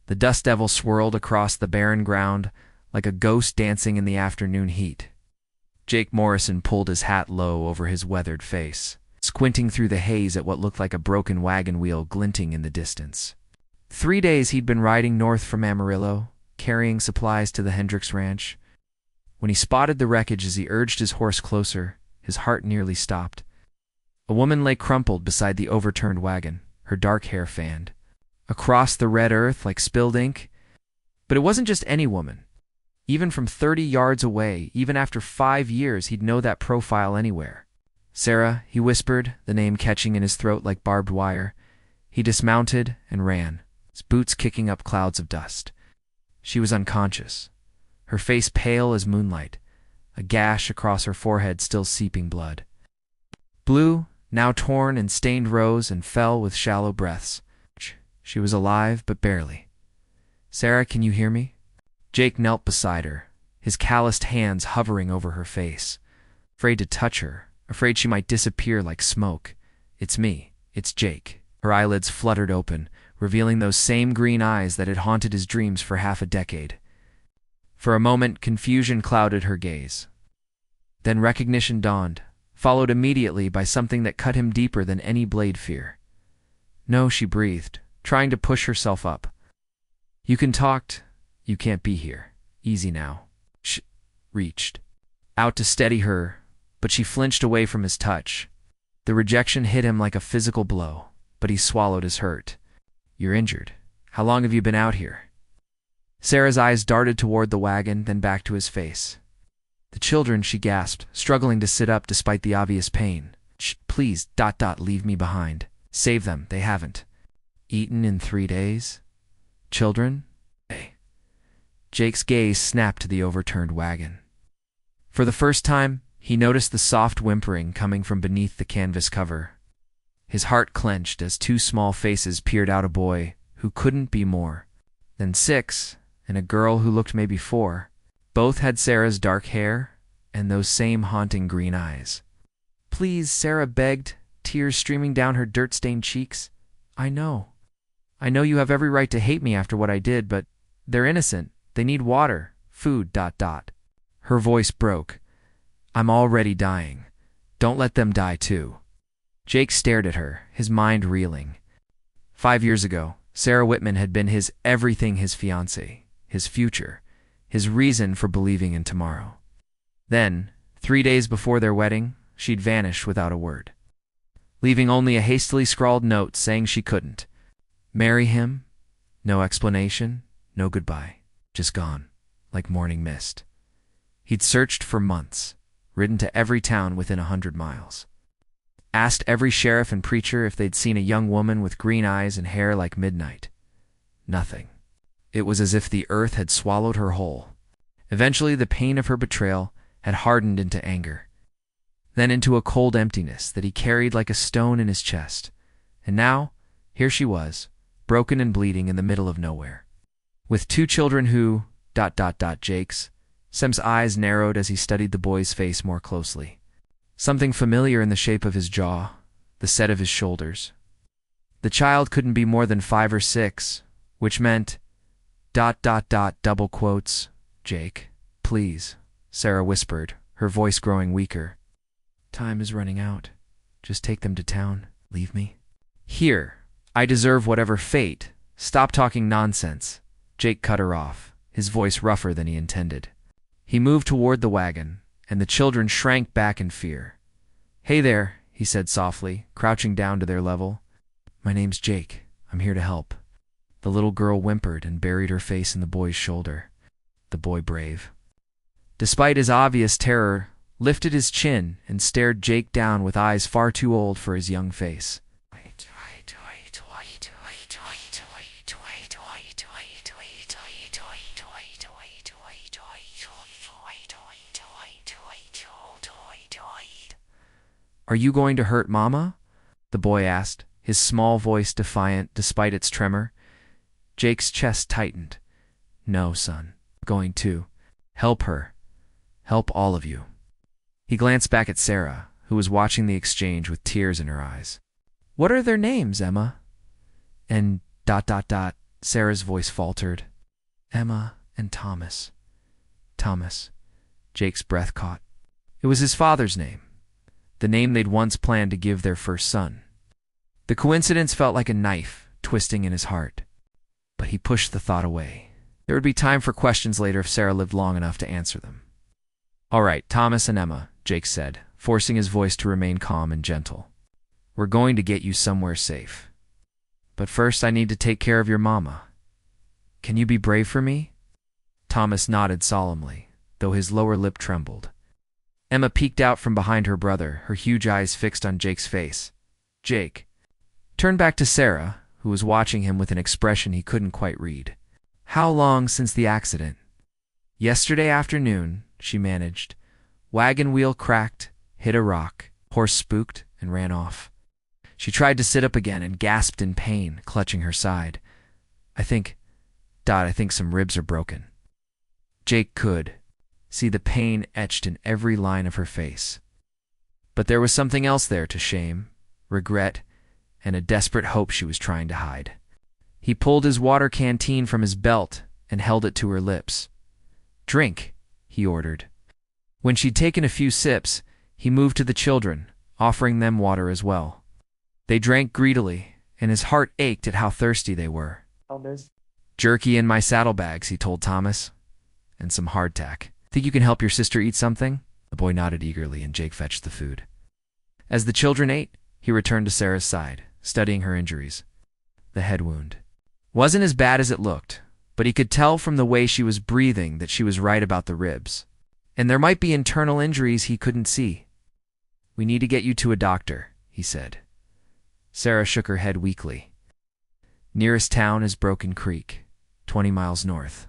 The dust devil swirled across the barren ground like a ghost dancing in the afternoon heat. Jake Morrison pulled his hat low over his weathered face, squinting through the haze at what looked like a broken wagon wheel glinting in the distance. 3 days he'd been riding north from Amarillo, carrying supplies to the Hendricks Ranch. When he spotted the wreckage as he urged his horse closer, his heart nearly stopped. A woman lay crumpled beside the overturned wagon, her dark hair fanned across the red earth like spilled ink. But it wasn't just any woman. Even from 30 yards away, even after 5 years, he'd know that profile anywhere. Sarah, he whispered, the name catching in his throat like barbed wire. He dismounted and ran, his boots kicking up clouds of dust. She was unconscious, her face pale as moonlight, a gash across her forehead still seeping blood. Blue, now torn and stained, rose and fell with shallow breaths. She was alive, but barely. "Sarah, can you hear me?" Jake knelt beside her, his calloused hands hovering over her face, afraid to touch her, afraid she might disappear like smoke. "It's me. It's Jake." Her eyelids fluttered open, revealing those same green eyes that had haunted his dreams for half a decade. For a moment, confusion clouded her gaze. Then recognition dawned, followed immediately by something that cut him deeper than any blade fear. "No," she breathed, trying to push herself up. "You can talk. You can't be here. Easy now." She reached out to steady her, but she flinched away from his touch. The rejection hit him like a physical blow, but he swallowed his hurt. "You're injured. How long have you been out here?" Sarah's eyes darted toward the wagon, then back to his face. "The children," she gasped, struggling to sit up despite the obvious pain. "Please, leave me behind. Save them, they haven't. Eaten in 3 days? Children? Hey." Jake's gaze snapped to the overturned wagon. For the first time, he noticed the soft whimpering coming from beneath the canvas cover. His heart clenched as 2 small faces peered out, a boy who couldn't be more than 6 and a girl who looked maybe 4. Both had Sarah's dark hair and those same haunting green eyes. "Please," Sarah begged, tears streaming down her dirt-stained cheeks. I know you have every right to hate me after what I did, but they're innocent. They need water, food, Her voice broke. "I'm already dying. Don't let them die too." Jake stared at her, his mind reeling. 5 years ago, Sarah Whitman had been his everything, his fiancée, his future, his reason for believing in tomorrow. Then, 3 days before their wedding, she'd vanished without a word, leaving only a hastily scrawled note saying she couldn't marry him. No explanation, no goodbye, just gone, like morning mist. He'd searched for months, ridden to every town within 100 miles. Asked every sheriff and preacher if they'd seen a young woman with green eyes and hair like midnight. Nothing. It was as if the earth had swallowed her whole. Eventually, the pain of her betrayal had hardened into anger, then into a cold emptiness that he carried like a stone in his chest. And now, here she was, broken and bleeding in the middle of nowhere, with 2 children who, Jake's. Sem's eyes narrowed as he studied the boy's face more closely. Something familiar in the shape of his jaw, the set of his shoulders. The child couldn't be more than 5 or 6, which meant, double quotes, "Jake, please," Sarah whispered, her voice growing weaker. "Time is running out. Just take them to town. Leave me." "Here, I deserve whatever fate. Stop talking nonsense." Jake cut her off, his voice rougher than he intended. He moved toward the wagon, and the children shrank back in fear. "Hey there," he said softly, crouching down to their level. "My name's Jake. I'm here to help." The little girl whimpered and buried her face in the boy's shoulder. The boy, brave despite his obvious terror, lifted his chin and stared Jake down with eyes far too old for his young face. "Are you going to hurt Mama?" the boy asked, his small voice defiant despite its tremor. Jake's chest tightened. "No, son. I'm going to help her. Help all of you." He glanced back at Sarah, who was watching the exchange with tears in her eyes. "What are their names, Emma?" And Sarah's voice faltered. Emma and Thomas. Thomas. Jake's breath caught. It was his father's name, the name they'd once planned to give their first son. The coincidence felt like a knife twisting in his heart, but he pushed the thought away. There would be time for questions later if Sarah lived long enough to answer them. All right, Thomas and Emma, Jake said, forcing his voice to remain calm and gentle. We're going to get you somewhere safe. But first I need to take care of your mama. Can you be brave for me? Thomas nodded solemnly, though his lower lip trembled. Emma peeked out from behind her brother, her huge eyes fixed on Jake's face. Jake turned back to Sarah, who was watching him with an expression he couldn't quite read. How long since the accident? Yesterday afternoon, she managed. Wagon wheel cracked, hit a rock, horse spooked, and ran off. She tried to sit up again and gasped in pain, clutching her side. I think some ribs are broken. Jake could see the pain etched in every line of her face. But there was something else there to shame, regret, and a desperate hope she was trying to hide. He pulled his water canteen from his belt and held it to her lips. Drink, he ordered. When she'd taken a few sips, he moved to the children, offering them water as well. They drank greedily, and his heart ached at how thirsty they were. Jerky in my saddlebags, he told Thomas, and some hardtack. Think you can help your sister eat something? The boy nodded eagerly, and Jake fetched the food. As the children ate, he returned to Sarah's side, studying her injuries. The head wound wasn't as bad as it looked, but he could tell from the way she was breathing that she was right about the ribs. And there might be internal injuries he couldn't see. We need to get you to a doctor, he said. Sarah shook her head weakly. Nearest town is Broken Creek, 20 miles north.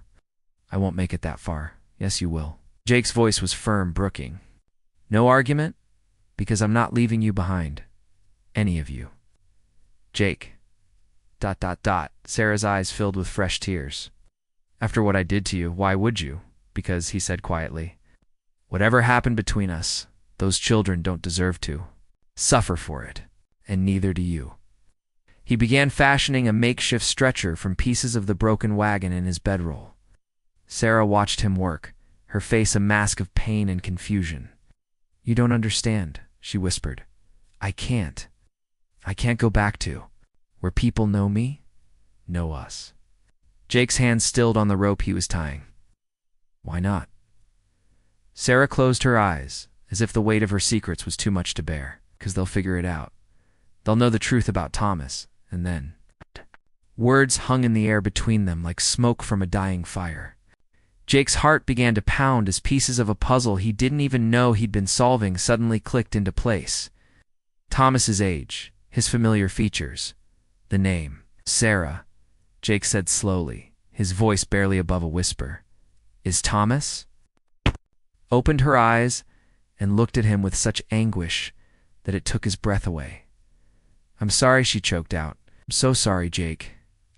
I won't make it that far. Yes, you will. Jake's voice was firm, brooking. No argument, because I'm not leaving you behind. Any of you. Jake. ... Sarah's eyes filled with fresh tears. After what I did to you, why would you? Because, he said quietly, whatever happened between us, those children don't deserve to suffer for it, and neither do you. He began fashioning a makeshift stretcher from pieces of the broken wagon in his bedroll. Sarah watched him work, her face a mask of pain and confusion. You don't understand, she whispered. I can't go back to where people know me, know us. Jake's hand stilled on the rope he was tying. Why not? Sarah closed her eyes, as if the weight of her secrets was too much to bear. 'Cause they'll figure it out. They'll know the truth about Thomas, and then... Words hung in the air between them like smoke from a dying fire. Jake's heart began to pound as pieces of a puzzle he didn't even know he'd been solving suddenly clicked into place. Thomas's age, his familiar features, the name, Sarah. Jake said slowly, his voice barely above a whisper. Is Thomas? Opened her eyes and looked at him with such anguish that it took his breath away. I'm sorry, she choked out. I'm so sorry, Jake.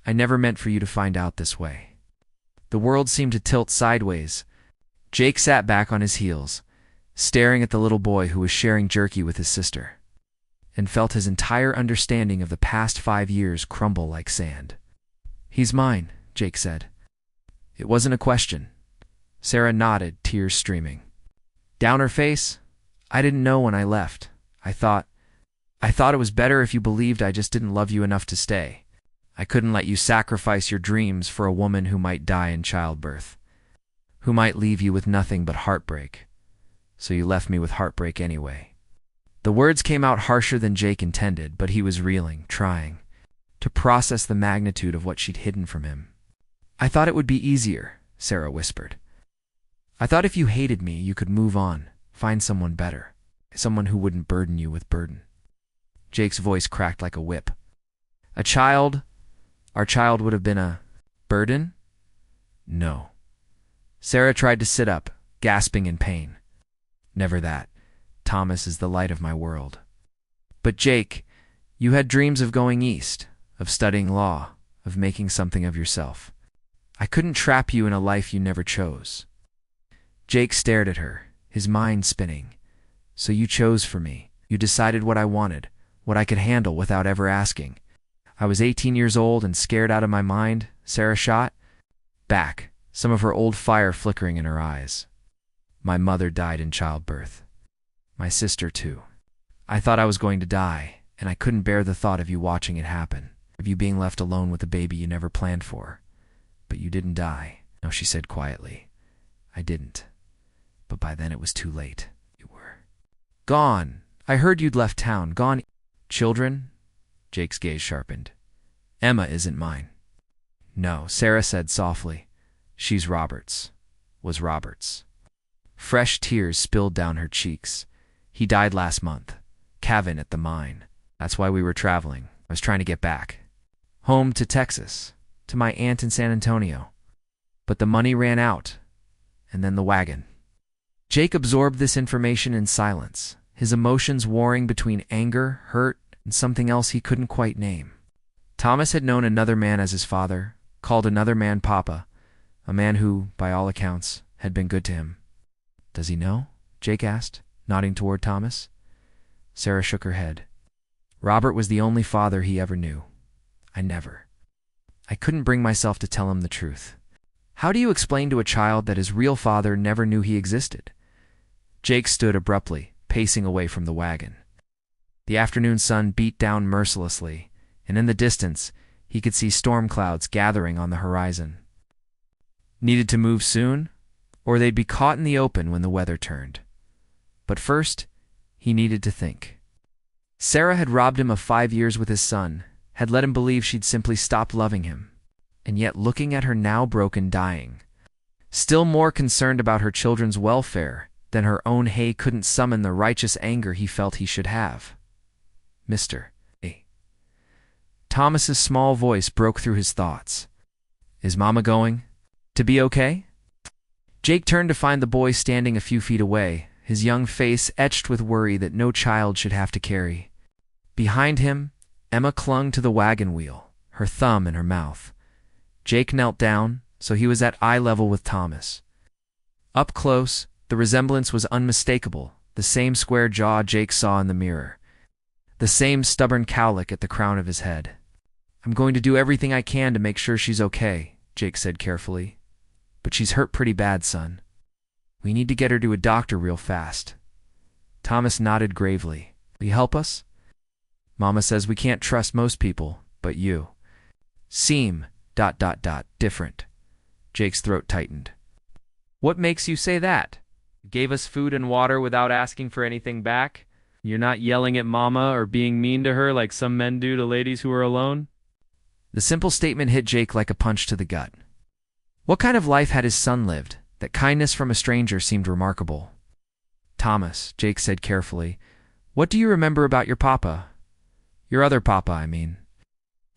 I never meant for you to find out this way. The world seemed to tilt sideways. Jake sat back on his heels, staring at the little boy who was sharing jerky with his sister, and felt his entire understanding of the past 5 years crumble like sand. He's mine, Jake said. It wasn't a question. Sarah nodded, tears streaming down her face. I didn't know when I left. I thought it was better if you believed I just didn't love you enough to stay. I couldn't let you sacrifice your dreams for a woman who might die in childbirth, who might leave you with nothing but heartbreak. So you left me with heartbreak anyway. The words came out harsher than Jake intended, but he was reeling, trying to process the magnitude of what she'd hidden from him. I thought it would be easier, Sarah whispered. I thought if you hated me, you could move on, find someone better, someone who wouldn't burden you with burden. Jake's voice cracked like a whip. Our child would have been a burden? No. Sarah tried to sit up, gasping in pain. Never that. Thomas is the light of my world. But Jake, you had dreams of going east, of studying law, of making something of yourself. I couldn't trap you in a life you never chose. Jake stared at her, his mind spinning. So you chose for me. You decided what I wanted, what I could handle without ever asking. I was 18 years old and scared out of my mind, Sarah shot back, some of her old fire flickering in her eyes. My mother died in childbirth. My sister, too. I thought I was going to die, and I couldn't bear the thought of you watching it happen, of you being left alone with a baby you never planned for. But you didn't die. No, she said quietly. I didn't. But by then it was too late. You were gone. I heard you'd left town. Gone. Children? Jake's gaze sharpened. Emma isn't mine. No, Sarah said softly. She's Robert's. Was Robert's. Fresh tears spilled down her cheeks. He died last month. Kevin at the mine. That's why we were traveling. I was trying to get back. Home to Texas. To my aunt in San Antonio. But the money ran out. And then the wagon. Jake absorbed this information in silence, his emotions warring between anger, hurt, and something else he couldn't quite name. Thomas had known another man as his father, called another man Papa, a man who, by all accounts, had been good to him. Does he know? Jake asked, nodding toward Thomas. Sarah shook her head. Robert was the only father he ever knew. I couldn't bring myself to tell him the truth. How do you explain to a child that his real father never knew he existed? Jake stood abruptly, pacing away from the wagon. The afternoon sun beat down mercilessly, and in the distance, he could see storm clouds gathering on the horizon. Needed to move soon, or they'd be caught in the open when the weather turned. But first, he needed to think. Sarah had robbed him of 5 years with his son, had let him believe she'd simply stopped loving him, and yet looking at her now broken, dying, still more concerned about her children's welfare than her own, Hay couldn't summon the righteous anger he felt he should have. Mr. A. Thomas's small voice broke through his thoughts. Is Mama going to be okay? Jake turned to find the boy standing a few feet away, his young face etched with worry that no child should have to carry. Behind him, Emma clung to the wagon wheel, her thumb in her mouth. Jake knelt down, so he was at eye level with Thomas. Up close, the resemblance was unmistakable, the same square jaw Jake saw in the mirror, the same stubborn cowlick at the crown of his head. I'm going to do everything I can to make sure she's okay, Jake said carefully. But she's hurt pretty bad, son. We need to get her to a doctor real fast. Thomas nodded gravely. Will you help us? Mama says we can't trust most people, but you seem ... different. Jake's throat tightened. What makes you say that? You gave us food and water without asking for anything back? You're not yelling at Mama or being mean to her like some men do to ladies who are alone? The simple statement hit Jake like a punch to the gut. What kind of life had his son lived, that kindness from a stranger seemed remarkable? Thomas, Jake said carefully, what do you remember about your papa? Your other papa, I mean.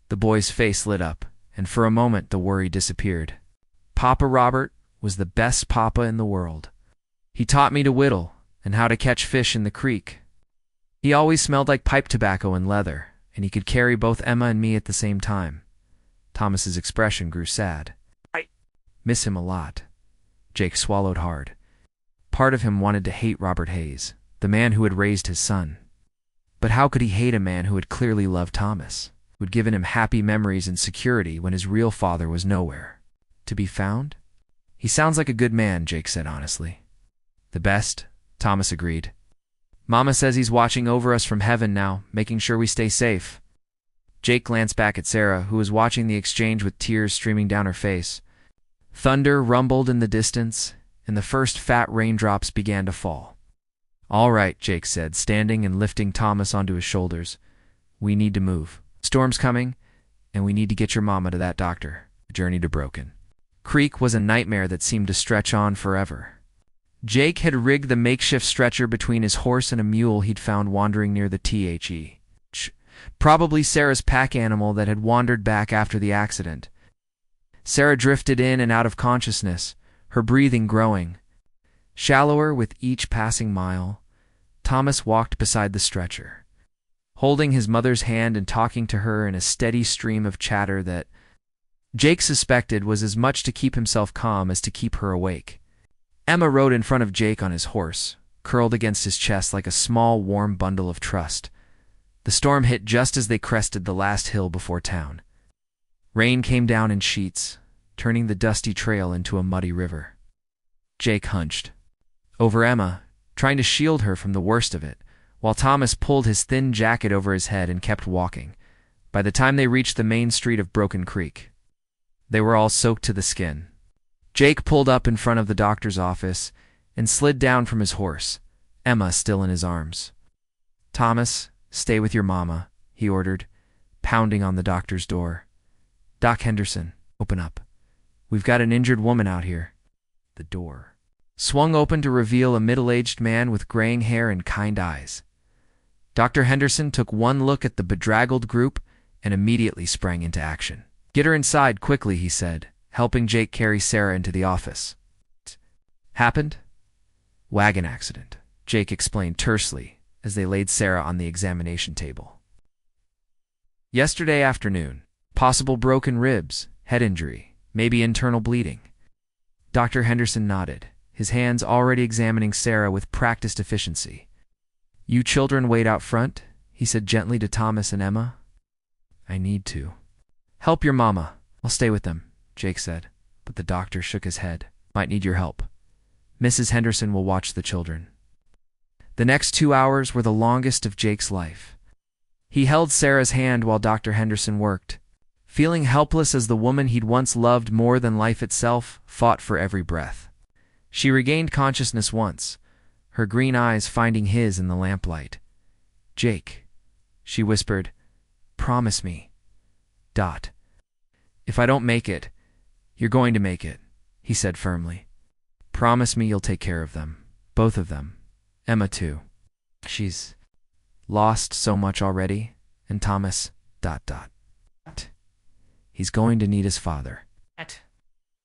The boy's face lit up, and for a moment the worry disappeared. Papa Robert was the best papa in the world. He taught me to whittle and how to catch fish in the creek. He always smelled like pipe tobacco and leather, and he could carry both Emma and me at the same time. Thomas's expression grew sad. I miss him a lot. Jake swallowed hard. Part of him wanted to hate Robert Hayes, the man who had raised his son. But how could he hate a man who had clearly loved Thomas, who had given him happy memories and security when his real father was nowhere to be found? He sounds like a good man, Jake said honestly. The best, Thomas agreed. Mama says he's watching over us from heaven now, making sure we stay safe. Jake glanced back at Sarah, who was watching the exchange with tears streaming down her face. Thunder rumbled in the distance, and the first fat raindrops began to fall. All right, Jake said, standing and lifting Thomas onto his shoulders. We need to move. Storm's coming, and we need to get your mama to that doctor. The journey to Broken Creek was a nightmare that seemed to stretch on forever. Jake had rigged the makeshift stretcher between his horse and a mule he'd found wandering near the THE. Probably Sarah's pack animal that had wandered back after the accident. Sarah drifted in and out of consciousness, her breathing growing. Shallower with each passing mile, Thomas walked beside the stretcher, holding his mother's hand and talking to her in a steady stream of chatter that Jake suspected was as much to keep himself calm as to keep her awake. Emma rode in front of Jake on his horse, curled against his chest like a small, warm bundle of trust. The storm hit just as they crested the last hill before town. Rain came down in sheets, turning the dusty trail into a muddy river. Jake hunched over Emma, trying to shield her from the worst of it, while Thomas pulled his thin jacket over his head and kept walking. By the time they reached the main street of Broken Creek, they were all soaked to the skin. Jake pulled up in front of the doctor's office and slid down from his horse, Emma still in his arms. "Thomas, stay with your mama," he ordered, pounding on the doctor's door. "Doc Henderson, open up. We've got an injured woman out here." The door swung open to reveal a middle-aged man with graying hair and kind eyes. Dr. Henderson took one look at the bedraggled group and immediately sprang into action. "Get her inside quickly," he said, helping Jake carry Sarah into the office. "Happened?" "Wagon accident," Jake explained tersely as they laid Sarah on the examination table. "Yesterday afternoon. Possible broken ribs, head injury, maybe internal bleeding." Dr. Henderson nodded, his hands already examining Sarah with practiced efficiency. "You children wait out front," he said gently to Thomas and Emma. "I need to." "Help your mama. I'll stay with them," Jake said, but the doctor shook his head. "Might need your help. Mrs. Henderson will watch the children." The next 2 hours were the longest of Jake's life. He held Sarah's hand while Dr. Henderson worked, feeling helpless as the woman he'd once loved more than life itself fought for every breath. She regained consciousness once, her green eyes finding his in the lamplight. "Jake," she whispered, "promise me. Dot. If I don't make it, you're going to make it," he said firmly. "Promise me you'll take care of them, both of them. Emma too. She's lost so much already, and Thomas... ... He's going to need his father."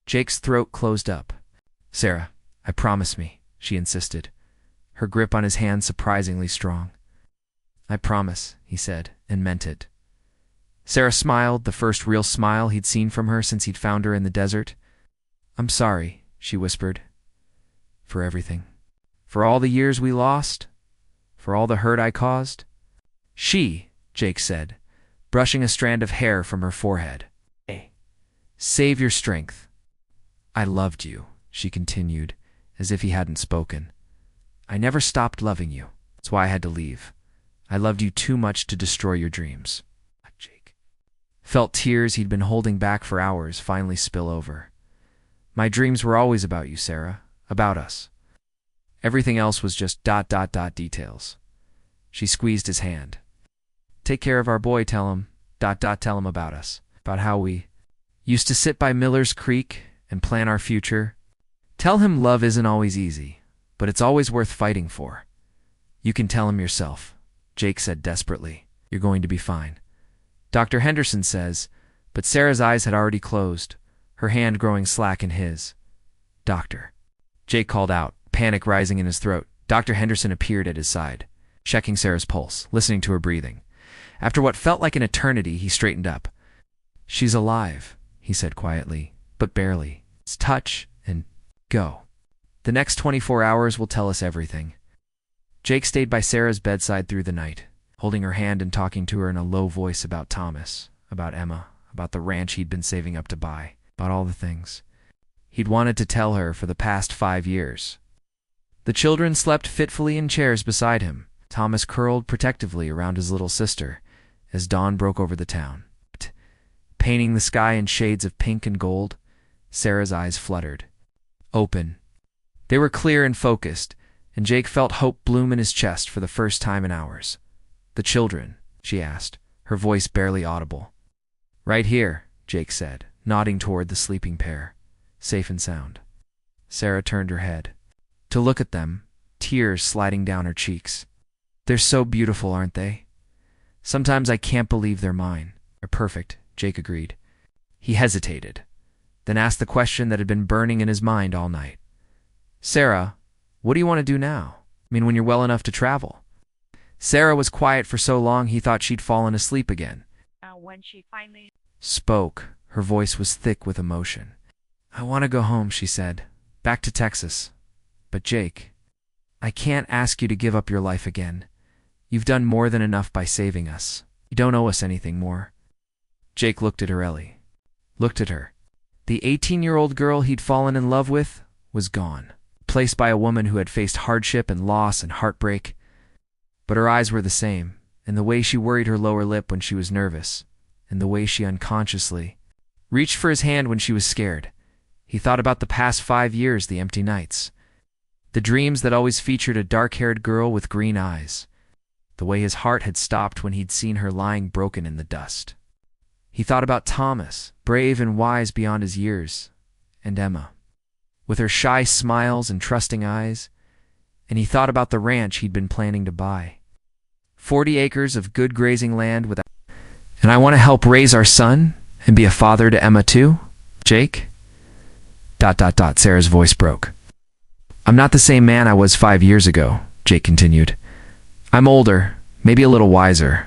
Jake's throat closed up. "Sarah, I promise me," she insisted, her grip on his hand surprisingly strong. "I promise," he said, and meant it. Sarah smiled, the first real smile he'd seen from her since he'd found her in the desert. "I'm sorry," she whispered. "For everything. For all the years we lost. For all the hurt I caused." "She," Jake said, brushing a strand of hair from her forehead. "Save your strength." "I loved you," she continued, as if he hadn't spoken. "I never stopped loving you. That's why I had to leave. I loved you too much to destroy your dreams." Jake felt tears he'd been holding back for hours finally spill over. "My dreams were always about you, Sarah. About us. Everything else was just ... details." She squeezed his hand. "Take care of our boy, tell him ... tell him about us. About how we used to sit by Miller's Creek and plan our future. Tell him love isn't always easy, but it's always worth fighting for. You can tell him yourself," Jake said desperately. "You're going to be fine. Dr. Henderson says," but Sarah's eyes had already closed, her hand growing slack in his. "Doctor," Jake called out, panic rising in his throat. Dr. Henderson appeared at his side, checking Sarah's pulse, listening to her breathing. After what felt like an eternity, he straightened up. "She's alive," he said quietly, "but barely. It's touch and go. The next 24 hours will tell us everything." Jake stayed by Sarah's bedside through the night, holding her hand and talking to her in a low voice about Thomas, about Emma, about the ranch he'd been saving up to buy, about all the things he'd wanted to tell her for the past 5 years. The children slept fitfully in chairs beside him, Thomas curled protectively around his little sister, as dawn broke over the town. Painting the sky in shades of pink and gold, Sarah's eyes fluttered. Open. They were clear and focused, and Jake felt hope bloom in his chest for the first time in hours. "The children?" she asked, her voice barely audible. "Right here," Jake said, nodding toward the sleeping pair. "Safe and sound." Sarah turned her head to look at them, tears sliding down her cheeks. "They're so beautiful, aren't they? Sometimes I can't believe they're mine." "They're perfect," Jake agreed. He hesitated, then asked the question that had been burning in his mind all night. "Sarah, what do you want to do now? I mean, when you're well enough to travel?" Sarah was quiet for so long he thought she'd fallen asleep again. When she finally spoke, her voice was thick with emotion. "I want to go home," she said. "Back to Texas. But Jake, I can't ask you to give up your life again. You've done more than enough by saving us. You don't owe us anything more. Jake looked at her, Ellie. Looked at her. The 18-year-old girl he'd fallen in love with was gone, replaced by a woman who had faced hardship and loss and heartbreak. But her eyes were the same, and the way she worried her lower lip when she was nervous, and the way she unconsciously reached for his hand when she was scared. He thought about the past 5 years, the empty nights, the dreams that always featured a dark-haired girl with green eyes, the way his heart had stopped when he'd seen her lying broken in the dust. He thought about Thomas, brave and wise beyond his years, and Emma, with her shy smiles and trusting eyes, and he thought about the ranch he'd been planning to buy. 40 acres of good grazing land without... And I want to help raise our son and be a father to Emma too, Jake? ... Sarah's voice broke. I'm not the same man I was 5 years ago, Jake continued. I'm older, maybe a little wiser.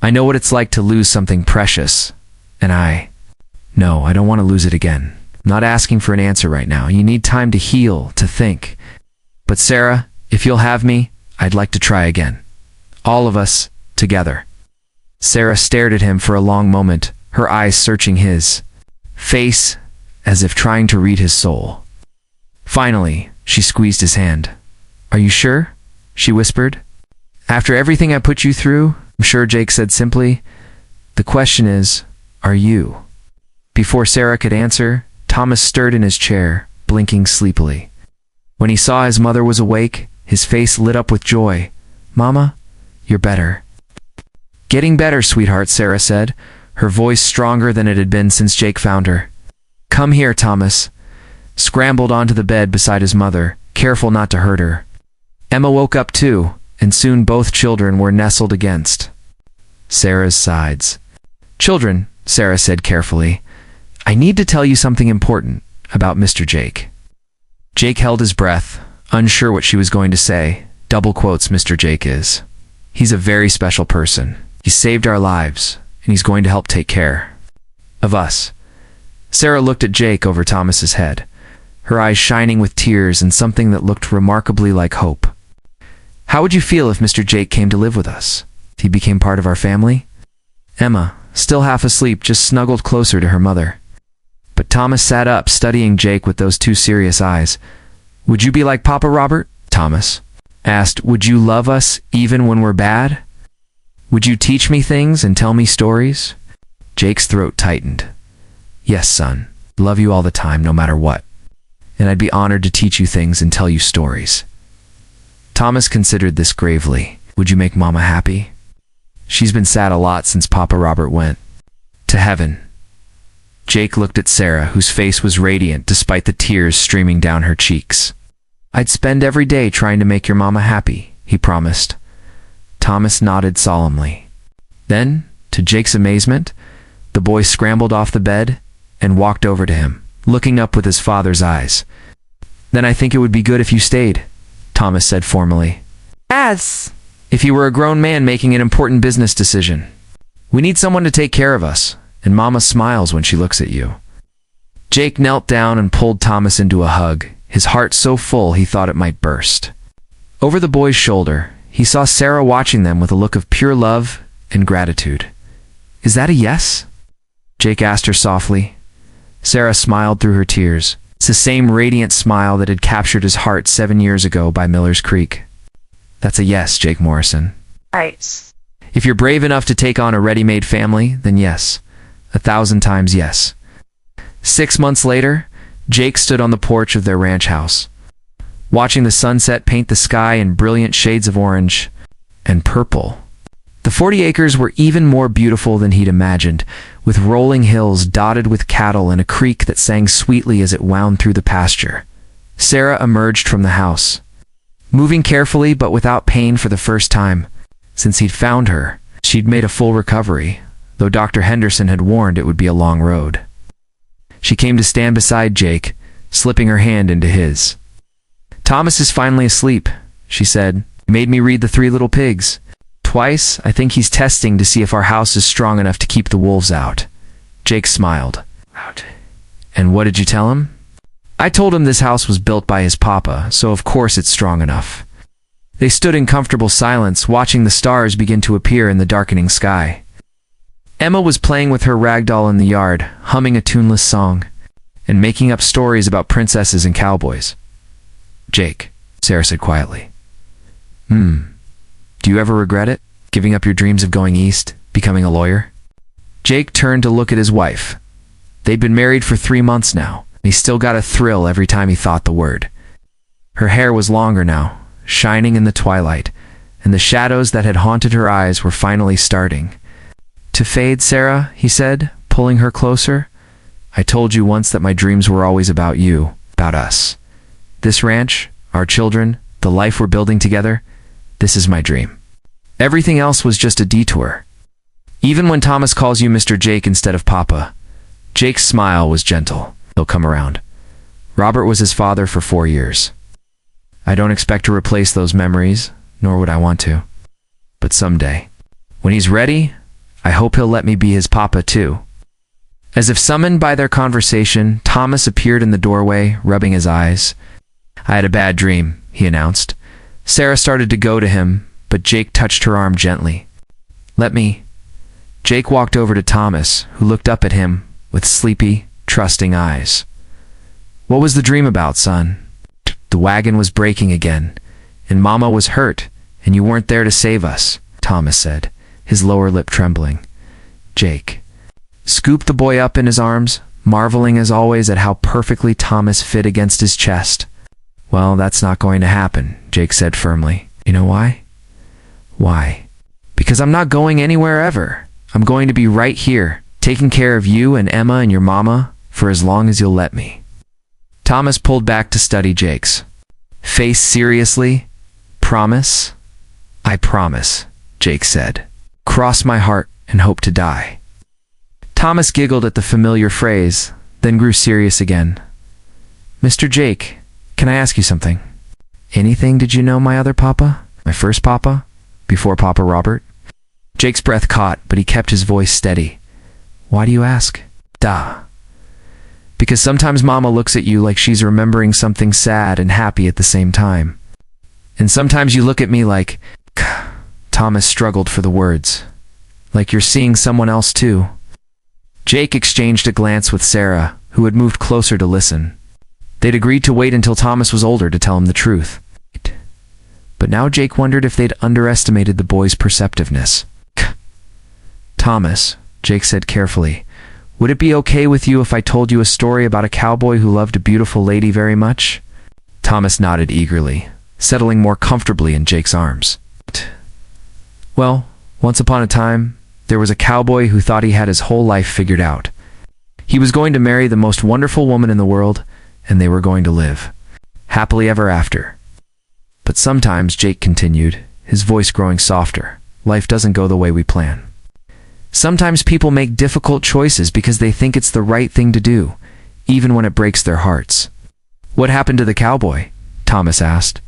I know what it's like to lose something precious, and No, I don't want to lose it again. I'm not asking for an answer right now. You need time to heal, to think. But Sarah, if you'll have me, I'd like to try again. All of us, together. Sarah stared at him for a long moment, her eyes searching his face as if trying to read his soul. Finally, she squeezed his hand. Are you sure? She whispered. After everything I put you through, I'm sure, Jake said simply. The question is, are you? Before Sarah could answer, Thomas stirred in his chair, blinking sleepily. When he saw his mother was awake, his face lit up with joy. Mama, you're better. Getting better, sweetheart, Sarah said, her voice stronger than it had been since Jake found her. Come here, Thomas. Scrambled onto the bed beside his mother, careful not to hurt her. Emma woke up too, and soon both children were nestled against Sarah's sides. Children, Sarah said carefully, I need to tell you something important about Mr. Jake. Jake held his breath, unsure what she was going to say. Double quotes, Mr. Jake is. He's a very special person. He saved our lives, and he's going to help take care of us. Sarah looked at Jake over Thomas's head, her eyes shining with tears and something that looked remarkably like hope. How would you feel if Mr. Jake came to live with us? If he became part of our family? Emma, still half asleep, just snuggled closer to her mother. But Thomas sat up, studying Jake with those two serious eyes. Would you be like Papa Robert? Thomas asked. Would you love us even when we're bad? Would you teach me things and tell me stories? Jake's throat tightened. Yes, son. Love you all the time, no matter what. And I'd be honored to teach you things and tell you stories. Thomas considered this gravely. Would you make Mama happy? She's been sad a lot since Papa Robert went to heaven. Jake looked at Sarah, whose face was radiant despite the tears streaming down her cheeks. I'd spend every day trying to make your mama happy, he promised. Thomas nodded solemnly. Then, to Jake's amazement, the boy scrambled off the bed and walked over to him, looking up with his father's eyes. Then I think it would be good if you stayed, Thomas said formally. As if he were a grown man making an important business decision. We need someone to take care of us, and Mama smiles when she looks at you. Jake knelt down and pulled Thomas into a hug, his heart so full he thought it might burst. Over the boy's shoulder, he saw Sarah watching them with a look of pure love and gratitude. Is that a yes? Jake asked her softly. Sarah smiled through her tears. It's the same radiant smile that had captured his heart 7 years ago by Miller's Creek. That's a yes, Jake Morrison. Right. If you're brave enough to take on a ready-made family, then yes. 1,000 times yes. 6 months later, Jake stood on the porch of their ranch house, watching the sunset paint the sky in brilliant shades of orange and purple. The 40 acres were even more beautiful than he'd imagined, with rolling hills dotted with cattle and a creek that sang sweetly as it wound through the pasture. Sarah emerged from the house, moving carefully but without pain for the first time. Since he'd found her, she'd made a full recovery, though Dr. Henderson had warned it would be a long road. She came to stand beside Jake, slipping her hand into his. Thomas is finally asleep, she said. He made me read The Three Little Pigs. Twice, I think he's testing to see if our house is strong enough to keep the wolves out. Jake smiled. Out. And what did you tell him? I told him this house was built by his papa, so of course it's strong enough. They stood in comfortable silence, watching the stars begin to appear in the darkening sky. Emma was playing with her rag doll in the yard, humming a tuneless song, and making up stories about princesses and cowboys. "Jake," Sarah said quietly. Do you ever regret it? Giving up your dreams of going east, becoming a lawyer?" Jake turned to look at his wife. They'd been married for 3 months now, and he still got a thrill every time he thought the word. Her hair was longer now, shining in the twilight, and the shadows that had haunted her eyes were finally starting to fade. "Sarah," he said, pulling her closer, "I told you once that my dreams were always about you, about us. This ranch, our children, the life we're building together, this is my dream. Everything else was just a detour." Even when Thomas calls you Mr. Jake instead of Papa, Jake's smile was gentle. "He'll come around. Robert was his father for 4 years. I don't expect to replace those memories, nor would I want to. But someday, when he's ready, I hope he'll let me be his papa too." As if summoned by their conversation, Thomas appeared in the doorway, rubbing his eyes. "I had a bad dream," he announced. Sarah started to go to him, but Jake touched her arm gently. "Let me." Jake walked over to Thomas, who looked up at him with sleepy, trusting eyes. "What was the dream about, son?" "The wagon was breaking again, and Mama was hurt, and you weren't there to save us," Thomas said, his lower lip trembling. Jake scooped the boy up in his arms, marveling as always at how perfectly Thomas fit against his chest. "Well, that's not going to happen," Jake said firmly. "You know why?" "Why?" "Because I'm not going anywhere ever. I'm going to be right here, taking care of you and Emma and your mama for as long as you'll let me." Thomas pulled back to study Jake's face seriously. "Promise?" "I promise," Jake said. "Cross my heart and hope to die." Thomas giggled at the familiar phrase, then grew serious again. "Mr. Jake, can I ask you something?" "Anything did you know my other papa? My first papa? Before Papa Robert?" Jake's breath caught, but he kept his voice steady. "Why do you ask?" "Duh. Because sometimes Mama looks at you like she's remembering something sad and happy at the same time. And sometimes you look at me like..." Thomas struggled for the words. "Like you're seeing someone else too." Jake exchanged a glance with Sarah, who had moved closer to listen. They'd agreed to wait until Thomas was older to tell him the truth. But now Jake wondered if they'd underestimated the boy's perceptiveness. "Thomas," Jake said carefully, "would it be okay with you if I told you a story about a cowboy who loved a beautiful lady very much?" Thomas nodded eagerly, settling more comfortably in Jake's arms. "Well, once upon a time, there was a cowboy who thought he had his whole life figured out. He was going to marry the most wonderful woman in the world, and they were going to live happily ever after. But sometimes," Jake continued, his voice growing softer, "life doesn't go the way we plan. Sometimes people make difficult choices because they think it's the right thing to do, even when it breaks their hearts." "What happened to the cowboy?" Thomas asked.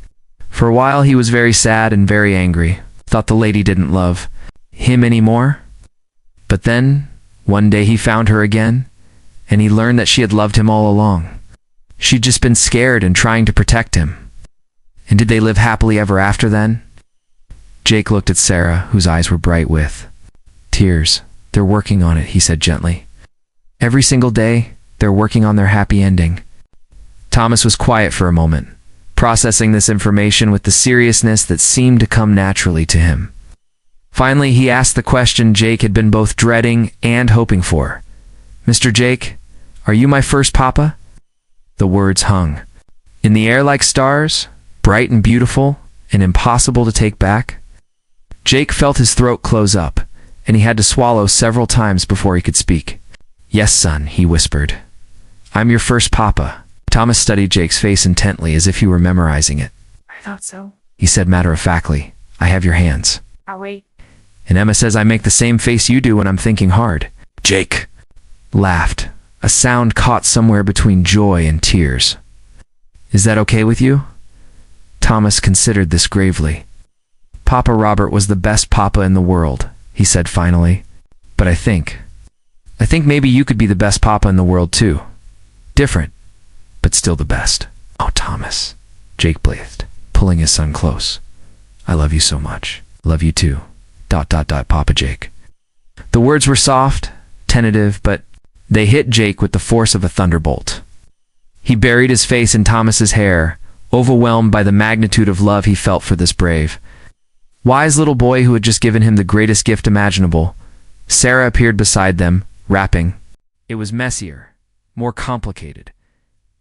"For a while he was very sad and very angry, thought the lady didn't love him anymore. But then, one day he found her again, and he learned that she had loved him all along. She'd just been scared and trying to protect him. And did they live happily ever after then?" Jake looked at Sarah, whose eyes were bright with tears. "They're working on it," he said gently. "Every single day, they're working on their happy ending." Thomas was quiet for a moment, processing this information with the seriousness that seemed to come naturally to him. Finally, he asked the question Jake had been both dreading and hoping for. "Mr. Jake, are you my first papa?" The words hung in the air like stars, bright and beautiful, and impossible to take back. Jake felt his throat close up, and he had to swallow several times before he could speak. "Yes, son," he whispered. "I'm your first papa." Thomas studied Jake's face intently as if he were memorizing it. I thought so. He said matter-of-factly, "I have your hands." I'll wait. "And Emma says I make the same face you do when I'm thinking hard." Jake laughed, a sound caught somewhere between joy and tears. "Is that okay with you?" Thomas considered this gravely. "Papa Robert was the best papa in the world," he said finally. "But I think maybe you could be the best papa in the world too. Different, but still the best." "Oh, Thomas," Jake breathed, pulling his son close. I love you so much. Love you too. ... Papa Jake. The words were soft, tentative, but they hit Jake with the force of a thunderbolt. He buried his face in Thomas's hair, overwhelmed by the magnitude of love he felt for this brave, wise little boy who had just given him the greatest gift imaginable. Sarah appeared beside them, rapping. It was messier, more complicated,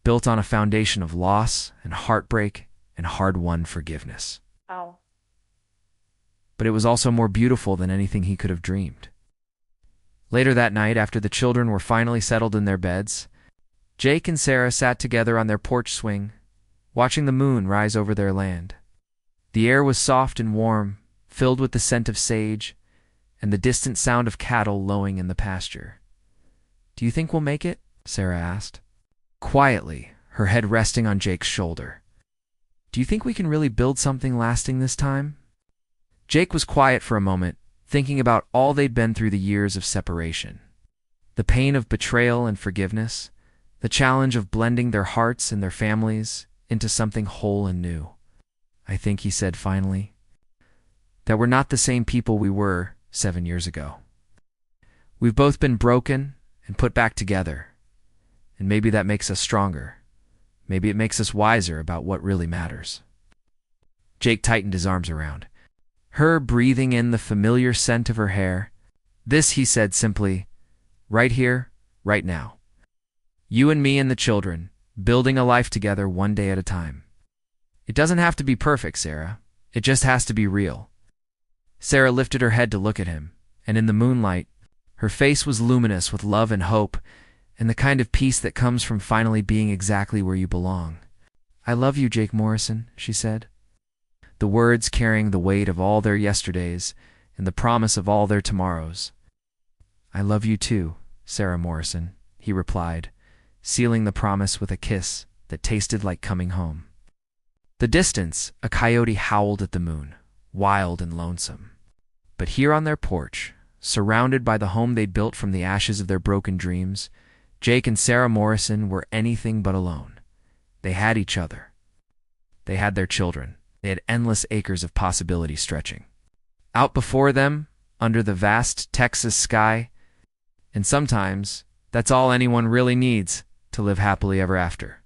built on a foundation of loss and heartbreak and hard-won forgiveness. Oh. But it was also more beautiful than anything he could have dreamed. Later that night, after the children were finally settled in their beds, Jake and Sarah sat together on their porch swing, watching the moon rise over their land. The air was soft and warm, filled with the scent of sage and the distant sound of cattle lowing in the pasture. "Do you think we'll make it?" Sarah asked, quietly, her head resting on Jake's shoulder. "Do you think we can really build something lasting this time?" Jake was quiet for a moment, thinking about all they'd been through the years of separation. The pain of betrayal and forgiveness, the challenge of blending their hearts and their families into something whole and new. "I think," he said finally, "that we're not the same people we were 7 years ago. We've both been broken and put back together, and maybe that makes us stronger. Maybe it makes us wiser about what really matters." Jake tightened his arms around her, breathing in the familiar scent of her hair. "This," he said simply, "right here, right now. You and me and the children, building a life together one day at a time. It doesn't have to be perfect, Sarah. It just has to be real." Sarah lifted her head to look at him, and in the moonlight, her face was luminous with love and hope, and the kind of peace that comes from finally being exactly where you belong. "I love you, Jake Morrison," she said, the words carrying the weight of all their yesterdays and the promise of all their tomorrows. "I love you too, Sarah Morrison," he replied, sealing the promise with a kiss that tasted like coming home. The distance, a coyote howled at the moon, wild and lonesome. But here on their porch, surrounded by the home they'd built from the ashes of their broken dreams, Jake and Sarah Morrison were anything but alone. They had each other. They had their children. They had endless acres of possibility stretching out before them, under the vast Texas sky, and sometimes that's all anyone really needs to live happily ever after.